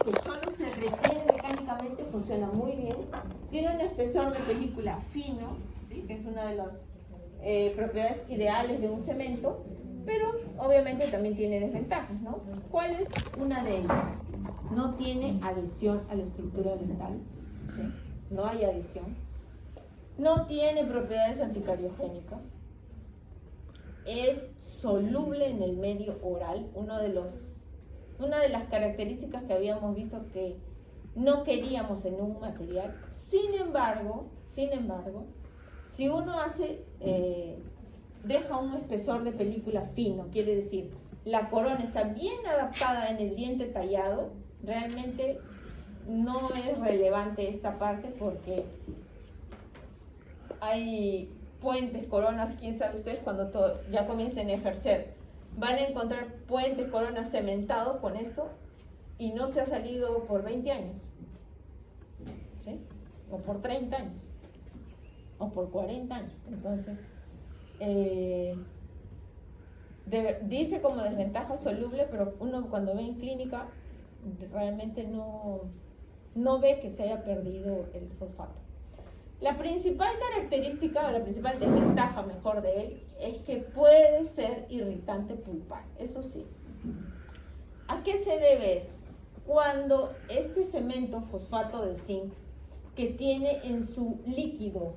que solo se retiene mecánicamente, funciona muy bien. Tiene un espesor de película fino, ¿sí? Que es una de las propiedades ideales de un cemento, pero obviamente también tiene desventajas, ¿no? ¿Cuál es una de ellas? No tiene adhesión a la estructura dental, ¿sí? No hay adhesión. No tiene propiedades anticariogénicas. Es soluble en el medio oral, una de las características que habíamos visto que no queríamos en un material. Sin embargo, si uno deja un espesor de película fino, quiere decir, la corona está bien adaptada en el diente tallado, realmente no es relevante esta parte porque hay puentes, coronas, quién sabe ustedes cuando ya comiencen a ejercer, van a encontrar puentes, coronas cementados con esto y no se ha salido por 20 años, ¿sí? O por 30 años, o por 40 años. Entonces, dice como desventaja soluble, pero uno cuando ve en clínica realmente no ve que se haya perdido el fosfato. La principal característica, o la principal desventaja, mejor, de él, es que puede ser irritante pulpar, eso sí. ¿A qué se debe esto? Cuando este cemento fosfato de zinc, que tiene en su líquido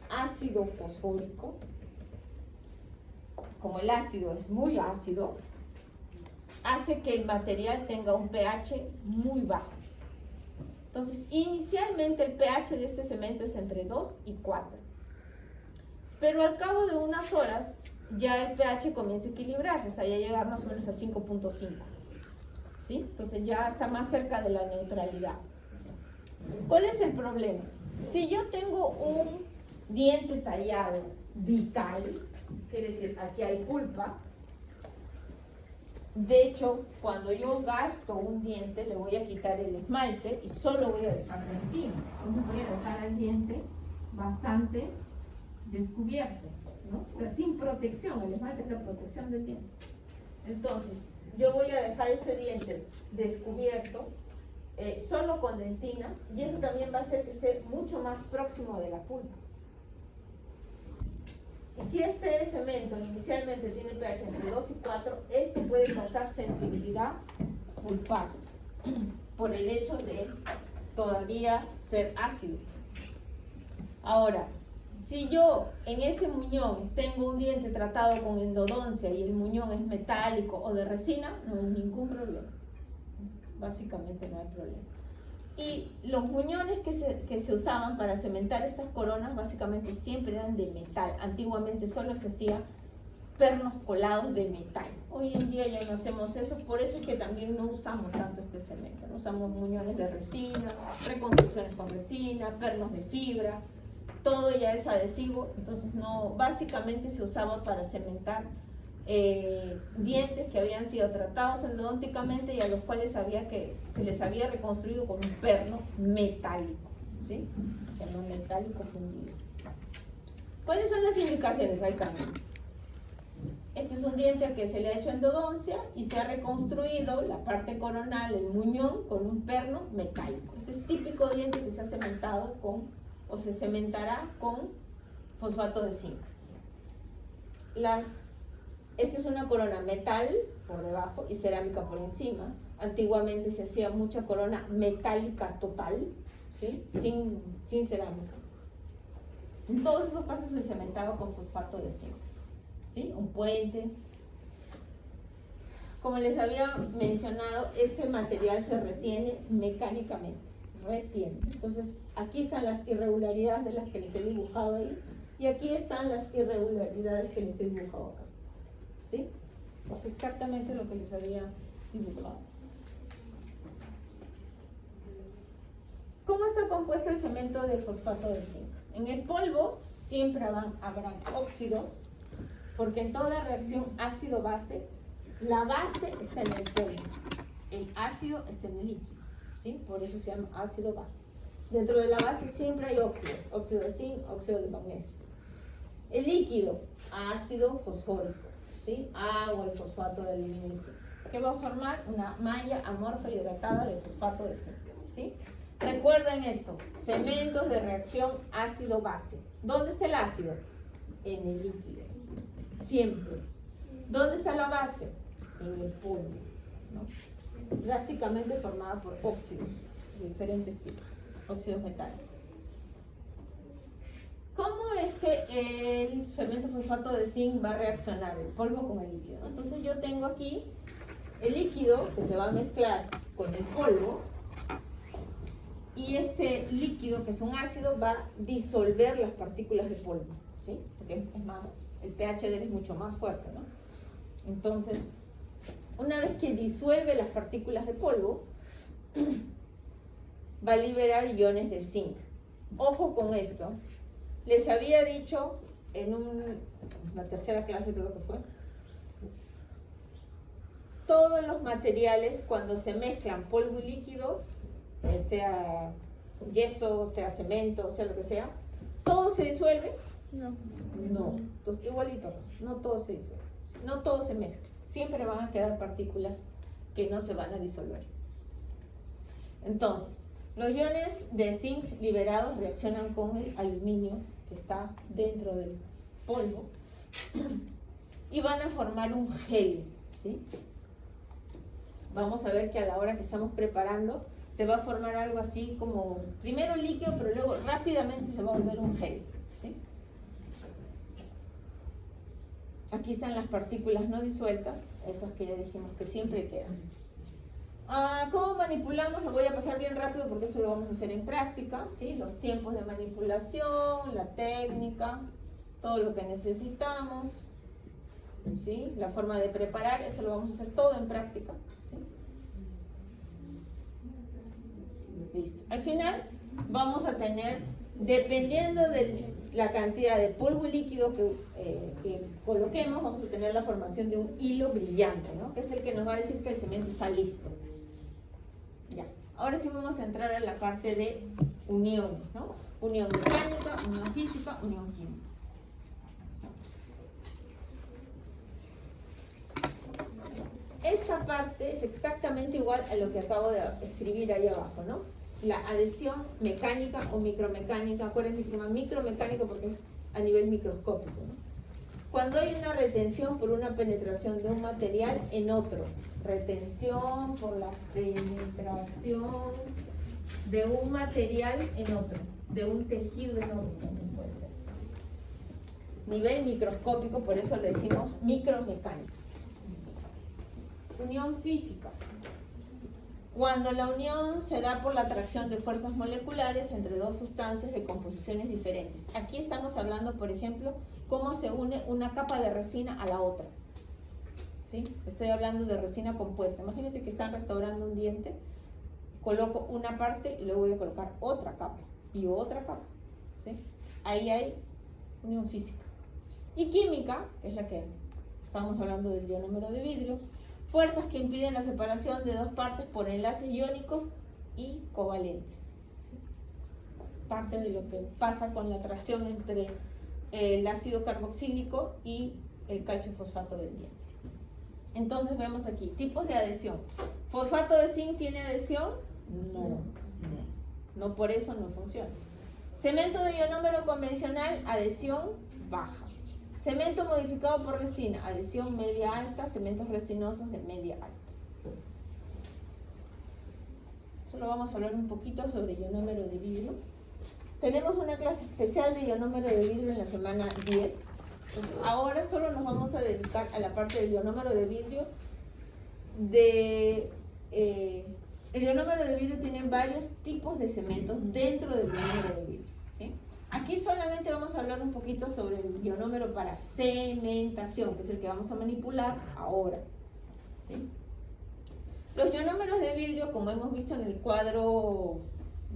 ácido fosfórico, como el ácido es muy ácido, hace que el material tenga un pH muy bajo. Entonces, inicialmente el pH de este cemento es entre 2 y 4. Pero al cabo de unas horas, ya el pH comienza a equilibrarse, o sea, ya llega más o menos a 5.5. ¿Sí? Entonces ya está más cerca de la neutralidad. ¿Cuál es el problema? Si yo tengo un diente tallado vital, quiere decir, aquí hay pulpa. De hecho, cuando yo gasto un diente, le voy a quitar el esmalte y solo voy a dejar dentina. Entonces voy a dejar el diente bastante descubierto, ¿no? O sea, sin protección. El esmalte es la protección del diente. Entonces, yo voy a dejar este diente descubierto, solo con dentina, y eso también va a hacer que esté mucho más próximo de la pulpa. Y si este cemento inicialmente tiene pH entre 2 y 4, esto puede causar sensibilidad pulpar por el hecho de todavía ser ácido. Ahora, si yo en ese muñón tengo un diente tratado con endodoncia y el muñón es metálico o de resina, no hay ningún problema. Básicamente no hay problema. Y los muñones que se usaban para cementar estas coronas básicamente siempre eran de metal. Antiguamente solo se hacía pernos colados de metal. Hoy en día ya no hacemos eso, por eso es que también no usamos tanto este cemento. No usamos muñones de resina, reconstrucciones con resina, pernos de fibra, todo ya es adhesivo. Entonces no, básicamente se usaba para cementar dientes que habían sido tratados endodónticamente y a los cuales se les había reconstruido con un perno metálico, ¿sí? Perno metálico fundido. ¿Cuáles son las indicaciones? Ahí están. Este es un diente al que se le ha hecho endodoncia y se ha reconstruido la parte coronal, el muñón, con un perno metálico. Este es típico diente que se ha cementado o se cementará con fosfato de zinc. Esta es una corona metal por debajo y cerámica por encima. Antiguamente se hacía mucha corona metálica total, ¿sí? Sin cerámica. En todos esos casos se cementaba con fosfato de zinc, ¿sí? Un puente. Como les había mencionado, este material se retiene mecánicamente. Retiene. Entonces, aquí están las irregularidades de las que les he dibujado ahí. Y aquí están las irregularidades que les he dibujado acá. ¿Sí? Es exactamente lo que les había dibujado. ¿Cómo está compuesto el cemento de fosfato de zinc? En el polvo siempre habrán óxidos, porque en toda reacción ácido-base, la base está en el polvo, el ácido está en el líquido, ¿sí? Por eso se llama ácido-base. Dentro de la base siempre hay óxidos, óxido de zinc, óxido de magnesio. El líquido, ácido fosfórico, ¿sí? Agua y fosfato de aluminio y zinc. ¿Qué va a formar? Una malla amorfa hidratada de fosfato de zinc, ¿sí? Recuerden esto, cementos de reacción ácido-base. ¿Dónde está el ácido? En el líquido, siempre. ¿Dónde está la base? En el polvo, ¿no? Básicamente formada por óxidos de diferentes tipos, óxidos metálicos. ¿Cómo es que el cemento fosfato de zinc va a reaccionar el polvo con el líquido? Entonces yo tengo aquí el líquido que se va a mezclar con el polvo y este líquido, que es un ácido, va a disolver las partículas de polvo, ¿sí? Porque es más, el pH de él es mucho más fuerte, ¿no? Entonces, una vez que disuelve las partículas de polvo, va a liberar iones de zinc. Ojo con esto. Les había dicho en la tercera clase, creo que fue, todos los materiales cuando se mezclan polvo y líquido, sea yeso, sea cemento, sea lo que sea, ¿todo se disuelve? No. No. Entonces, igualito, no todo se disuelve, no todo se mezcla. Siempre van a quedar partículas que no se van a disolver. Entonces, los iones de zinc liberados reaccionan con el aluminio que está dentro del polvo y van a formar un gel, ¿sí? Vamos a ver que a la hora que estamos preparando se va a formar algo así como, primero líquido, pero luego rápidamente se va a volver un gel, ¿sí? Aquí están las partículas no disueltas, esas que ya dijimos que siempre quedan. ¿Cómo manipulamos? Lo voy a pasar bien rápido porque eso lo vamos a hacer en práctica, ¿sí? Los tiempos de manipulación, la técnica, todo lo que necesitamos, ¿sí? La forma de preparar, eso lo vamos a hacer todo en práctica, ¿sí? Listo. Al final vamos a tener, dependiendo de la cantidad de polvo y líquido que coloquemos, vamos a tener la formación de un hilo brillante, ¿no? Que es el que nos va a decir que el cemento está listo. Ya. Ahora sí vamos a entrar a la parte de uniones, ¿no? Unión mecánica, unión física, unión química. Esta parte es exactamente igual a lo que acabo de escribir ahí abajo, ¿no? La adhesión mecánica o micromecánica. Acuérdense que se llama micromecánico porque es a nivel microscópico, ¿no? Cuando hay una retención por una penetración de un material en otro. Retención por la penetración de un material en otro, de un tejido en otro también puede ser. Nivel microscópico, por eso le decimos micromecánica. Unión física. Cuando la unión se da por la atracción de fuerzas moleculares entre dos sustancias de composiciones diferentes. Aquí estamos hablando, por ejemplo, cómo se une una capa de resina a la otra. ¿Sí? Estoy hablando de resina compuesta. Imagínense que están restaurando un diente, coloco una parte y luego voy a colocar otra capa y otra capa, ¿sí? Ahí hay unión física. Y química, que es la que estamos hablando del ionómero de vidrio, fuerzas que impiden la separación de dos partes por enlaces iónicos y covalentes, ¿sí? Parte de lo que pasa con la atracción entre el ácido carboxílico y el calcio fosfato del diente. Entonces vemos aquí, tipos de adhesión. ¿Fosfato de zinc tiene adhesión? No, por eso no funciona. Cemento de ionómero convencional, adhesión baja. Cemento modificado por resina, adhesión media alta, cementos resinosos de media alta. Solo vamos a hablar un poquito sobre ionómero de vidrio. Tenemos una clase especial de ionómero de vidrio en la semana 10. Entonces, ahora solo nos vamos a dedicar a la parte del ionómero de vidrio. El ionómero de vidrio tiene varios tipos de cementos dentro del ionómero de vidrio, ¿sí? Aquí solamente vamos a hablar un poquito sobre el ionómero para cementación, que es el que vamos a manipular ahora, ¿sí? Los ionómeros de vidrio, como hemos visto en el cuadro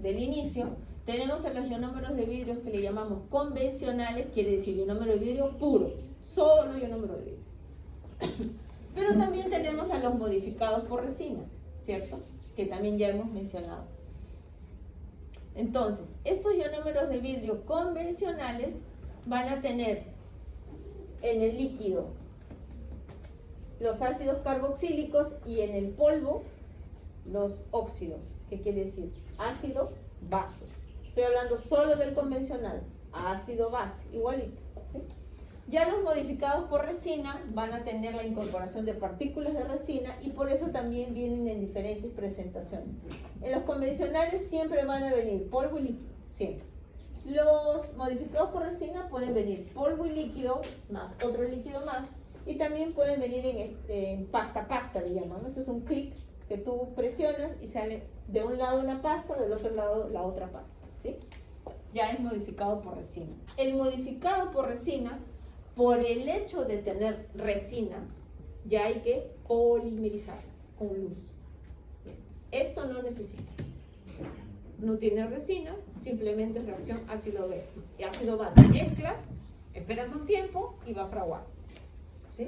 del inicio, tenemos a los ionómeros de vidrio que le llamamos convencionales, quiere decir ionómero de vidrio puro, solo ionómero de vidrio. Pero también tenemos a los modificados por resina, ¿cierto? Que también ya hemos mencionado. Entonces, estos ionómeros de vidrio convencionales van a tener en el líquido los ácidos carboxílicos y en el polvo los óxidos. ¿Qué quiere decir? Ácido, base. Estoy hablando solo del convencional, ácido, base, igualito. ¿Sí? Ya los modificados por resina van a tener la incorporación de partículas de resina y por eso también vienen en diferentes presentaciones. En los convencionales siempre van a venir polvo y líquido, siempre. Los modificados por resina pueden venir polvo y líquido, más otro líquido más, y también pueden venir en pasta, le llaman, ¿no? Esto es un clic que tú presionas y sale de un lado una pasta, del otro lado la otra pasta, ¿sí? Ya es modificado por resina. El modificado por resina, por el hecho de tener resina, ya hay que polimerizar con luz. Esto no necesita. No tiene resina, simplemente reacción ácido base. Mezclas, esperas un tiempo y va a fraguar. ¿Sí?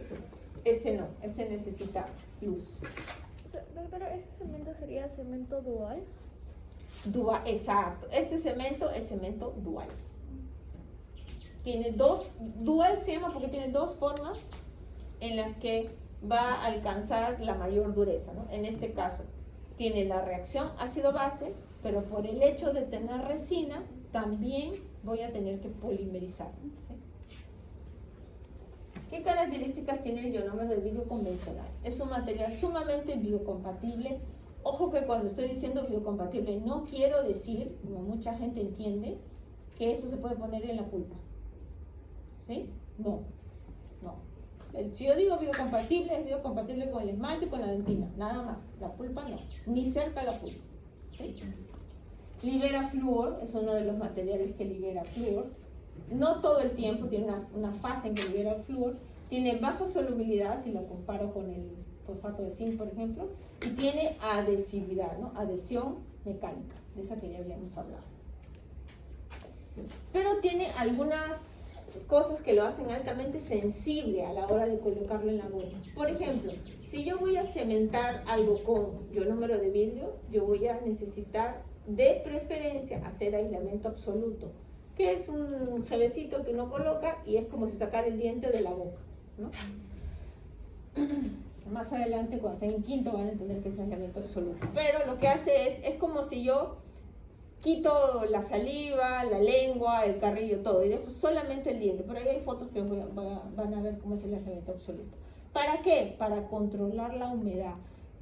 Este no, este necesita luz. O sea, doctora, ¿ese cemento sería cemento dual? Dual, exacto. Este cemento es cemento dual. Tiene dos, dual se llama porque tiene dos formas en las que va a alcanzar la mayor dureza, ¿no? En este caso, tiene la reacción ácido-base, pero por el hecho de tener resina, también voy a tener que polimerizar. ¿Sí? ¿Qué características tiene el ionómero de vidrio convencional? Es un material sumamente biocompatible. Ojo que cuando estoy diciendo biocompatible, no quiero decir, como mucha gente entiende, que eso se puede poner en la pulpa. ¿Sí? No, no. Si yo digo biocompatible, es biocompatible con el esmalte y con la dentina, nada más. La pulpa no, ni cerca la pulpa. ¿Sí? Libera flúor, es uno de los materiales que libera flúor. No todo el tiempo, tiene una fase en que libera el flúor. Tiene baja solubilidad, si la comparo con el fosfato de zinc, por ejemplo. Y tiene adhesividad, ¿no? Adhesión mecánica, de esa que ya habíamos hablado. Pero tiene algunas cosas que lo hacen altamente sensible a la hora de colocarlo en la boca. Por ejemplo, si yo voy a cementar algo con ionómero de vidrio, yo voy a necesitar de preferencia hacer aislamiento absoluto, que es un jevecito que uno coloca y es como si sacara el diente de la boca, ¿no? Más adelante, cuando estén en quinto, van a entender que es aislamiento absoluto. Pero lo que hace es como si yo quito la saliva, la lengua, el carrillo, todo, y dejo solamente el diente. Por ahí hay fotos que van a ver cómo es el aislamiento absoluto. ¿Para qué? Para controlar la humedad.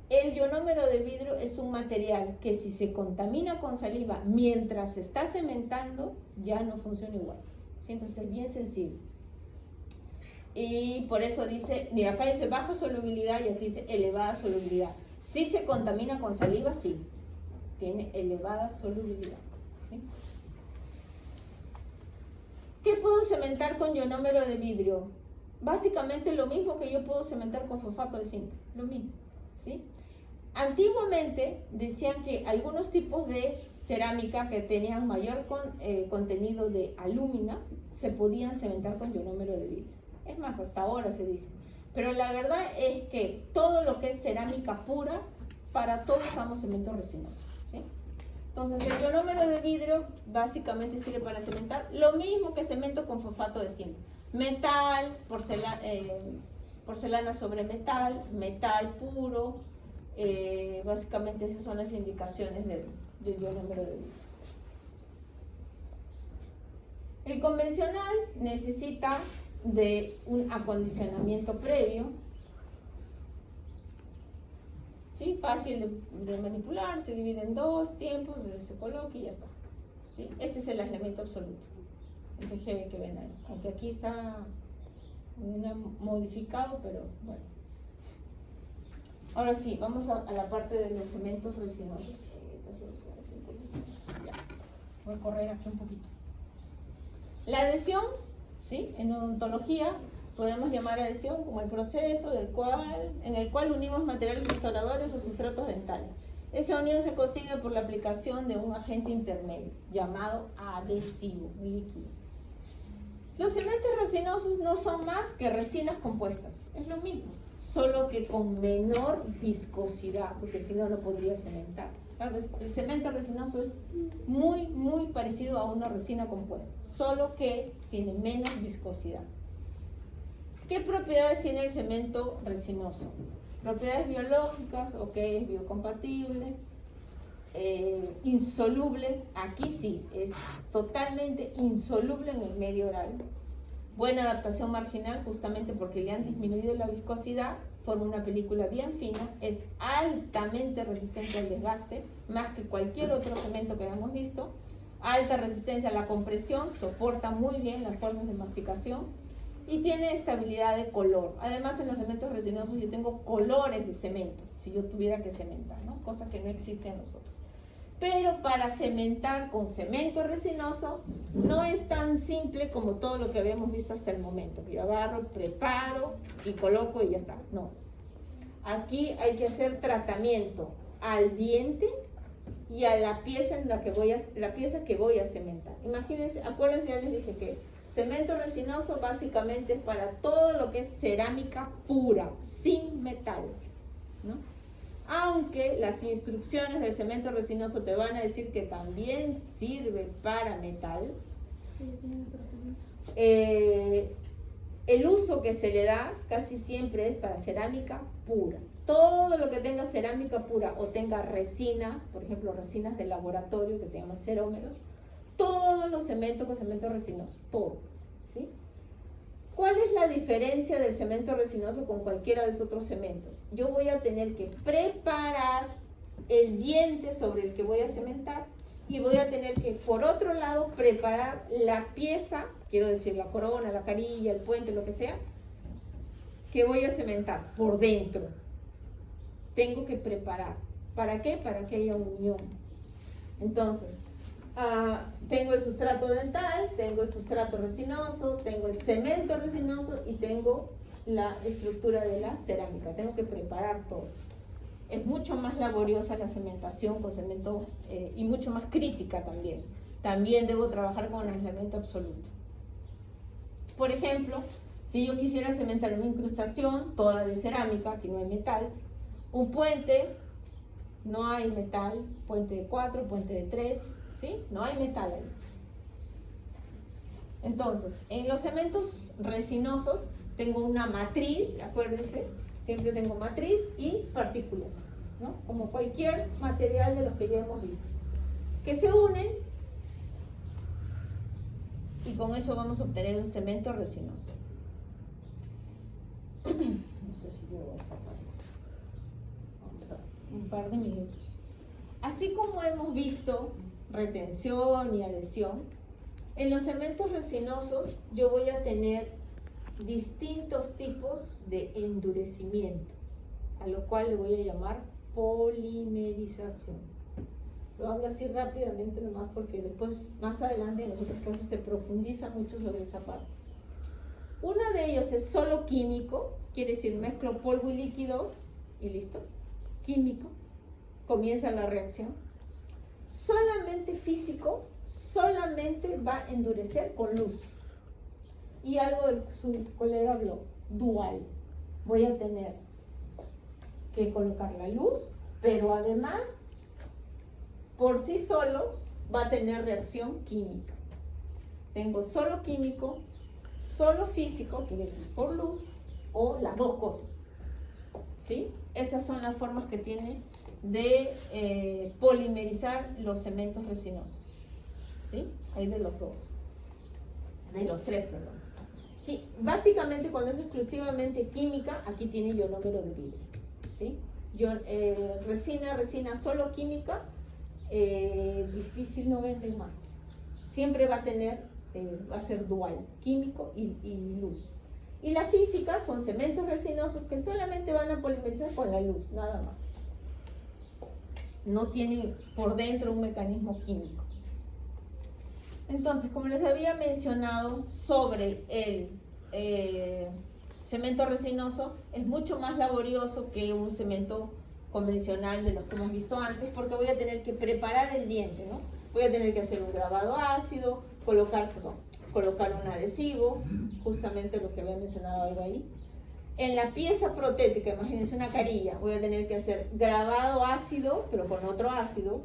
El ionómero de vidrio es un material que si se contamina con saliva mientras se está cementando, ya no funciona igual. ¿Sí? Entonces es bien sensible. Y por eso dice, mira, acá dice baja solubilidad y aquí dice elevada solubilidad. Si se contamina con saliva, sí. Tiene elevada solubilidad. ¿Sí? ¿Qué puedo cementar con ionómero de vidrio? Básicamente lo mismo que yo puedo cementar con fosfato de zinc, lo mismo. ¿Sí? Antiguamente decían que algunos tipos de cerámica que tenían mayor contenido de alúmina se podían cementar con ionómero de vidrio. Es más, hasta ahora se dice. Pero la verdad es que todo lo que es cerámica pura, para todo usamos cemento resinoso. ¿Sí? Entonces el ionómero de vidrio básicamente sirve para cementar lo mismo que cemento con fosfato de zinc. Metal, porcelana sobre metal, metal puro, básicamente esas son las indicaciones del ionómero de vidrio. El convencional necesita de un acondicionamiento previo, ¿sí? Fácil de manipular, se divide en dos tiempos, se coloca y ya está. ¿Sí? Ese es el aislamiento absoluto, ese GB que ven ahí, aunque aquí está modificado, pero bueno. Ahora sí, vamos a la parte de los cementos resinosos. Ya. Voy a correr aquí un poquito. La adhesión, ¿sí? En odontología podemos llamar adhesión como el proceso en el cual unimos materiales restauradores o sustratos dentales. Esa unión se consigue por la aplicación de un agente intermedio llamado adhesivo líquido. Los cementos resinosos no son más que resinas compuestas, es lo mismo, solo que con menor viscosidad, porque si no, no podría cementar. El cemento resinoso es muy parecido a una resina compuesta, solo que tiene menos viscosidad. ¿Qué propiedades tiene el cemento resinoso? Propiedades biológicas, ok, es biocompatible, insoluble, aquí sí, es totalmente insoluble en el medio oral. Buena adaptación marginal, justamente porque le han disminuido la viscosidad, forma una película bien fina, es altamente resistente al desgaste, más que cualquier otro cemento que hayamos visto, alta resistencia a la compresión, soporta muy bien las fuerzas de masticación y tiene estabilidad de color. Además, en los cementos resinosos yo tengo colores de cemento, si yo tuviera que cementar, ¿no? Cosa que no existe en nosotros. Pero para cementar con cemento resinoso no es tan simple como todo lo que habíamos visto hasta el momento. Yo agarro, preparo y coloco y ya está. No. Aquí hay que hacer tratamiento al diente y a la pieza en la que voy a cementar. Imagínense, acuérdense, ya les dije que cemento resinoso básicamente es para todo lo que es cerámica pura, sin metal, ¿no? Aunque las instrucciones del cemento resinoso te van a decir que también sirve para metal, el uso que se le da casi siempre es para cerámica pura. Todo lo que tenga cerámica pura o tenga resina, por ejemplo resinas de laboratorio que se llaman cerómeros, todos los cementos con cemento resinoso, todo, ¿sí? ¿Cuál es la diferencia del cemento resinoso con cualquiera de esos otros cementos? Yo voy a tener que preparar el diente sobre el que voy a cementar y voy a tener que, por otro lado, preparar la pieza, quiero decir la corona, la carilla, el puente, lo que sea, que voy a cementar por dentro. Tengo que preparar. ¿Para qué? Para que haya unión. Entonces, tengo el sustrato dental, tengo el sustrato resinoso, tengo el cemento resinoso y tengo la estructura de la cerámica. Tengo que preparar todo. Es mucho más laboriosa la cementación con cemento y mucho más crítica también. También debo trabajar con aislamiento absoluto. Por ejemplo, si yo quisiera cementar una incrustación toda de cerámica, aquí no hay metal, un puente, no hay metal, puente de 4, puente de 3, ¿sí? No hay metal ahí. Entonces, en los cementos resinosos tengo una matriz, acuérdense, siempre tengo matriz y partículas, ¿no? Como cualquier material de los que ya hemos visto, que se unen y con eso vamos a obtener un cemento resinoso. No sé si debo escapar. Un par de minutos. Así como hemos visto retención y adhesión, en los cementos resinosos yo voy a tener distintos tipos de endurecimiento, a lo cual le voy a llamar polimerización. Lo hablo así rápidamente nomás porque después, más adelante en las otras clases se profundiza mucho sobre esa parte. Uno de ellos es solo químico, quiere decir mezclo polvo y líquido y listo. Químico, comienza la reacción. Solamente físico, solamente va a endurecer con luz. Y algo de su colega habló, dual. Voy a tener que colocar la luz, pero además, por sí solo, va a tener reacción química. Tengo solo químico, solo físico, quiere decir por luz, o las dos cosas. ¿Sí? Esas son las formas que tiene de polimerizar los cementos resinosos. ¿Sí? Hay de los dos. De los tres, perdón. Y básicamente, cuando es exclusivamente química, aquí tiene ionómero de vidrio. ¿Sí? Resina solo química, difícil no vende más. Siempre va a tener, va a ser dual, químico y luz. Y la física son cementos resinosos que solamente van a polimerizar con la luz, nada más. No tienen por dentro un mecanismo químico. Entonces, como les había mencionado sobre el cemento resinoso, es mucho más laborioso que un cemento convencional de los que hemos visto antes, porque voy a tener que preparar el diente, ¿no? Voy a tener que hacer un grabado ácido, colocar un adhesivo, justamente lo que había mencionado algo ahí. En la pieza protética, imagínense una carilla, voy a tener que hacer grabado ácido, pero con otro ácido,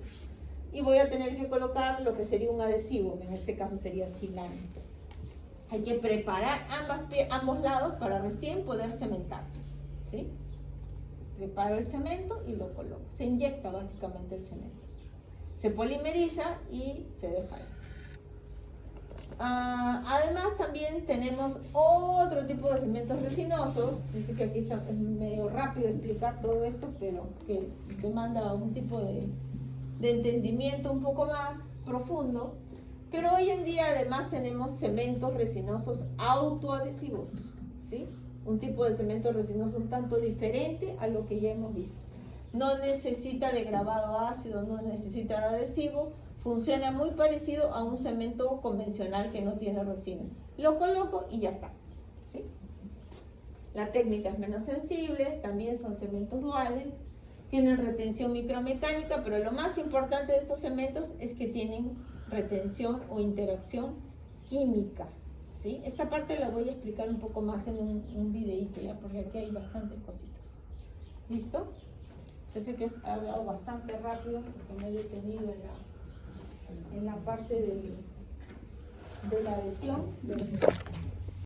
y voy a tener que colocar lo que sería un adhesivo, que en este caso sería silano. Hay que preparar ambos lados para recién poder cementar, ¿sí? Preparo el cemento y lo coloco. Se inyecta básicamente el cemento. Se polimeriza y se deja ahí. Además también tenemos otro tipo de cementos resinosos. Dice que aquí está, es medio rápido explicar todo esto, pero que demanda un tipo de entendimiento un poco más profundo. Pero hoy en día además tenemos cementos resinosos autoadhesivos, ¿sí? Un tipo de cemento resinoso un tanto diferente a lo que ya hemos visto. No necesita de grabado ácido, no necesita de adhesivo, funciona muy parecido a un cemento convencional que no tiene resina. Lo coloco y ya está, ¿sí? La técnica es menos sensible, también son cementos duales, tienen retención micromecánica, pero lo más importante de estos cementos es que tienen retención o interacción química, ¿sí? Esta parte la voy a explicar un poco más en un videíto, ¿ya? Porque aquí hay bastantes cositas. ¿Listo? Yo sé que he hablado bastante rápido porque me he detenido en la parte de la adhesión.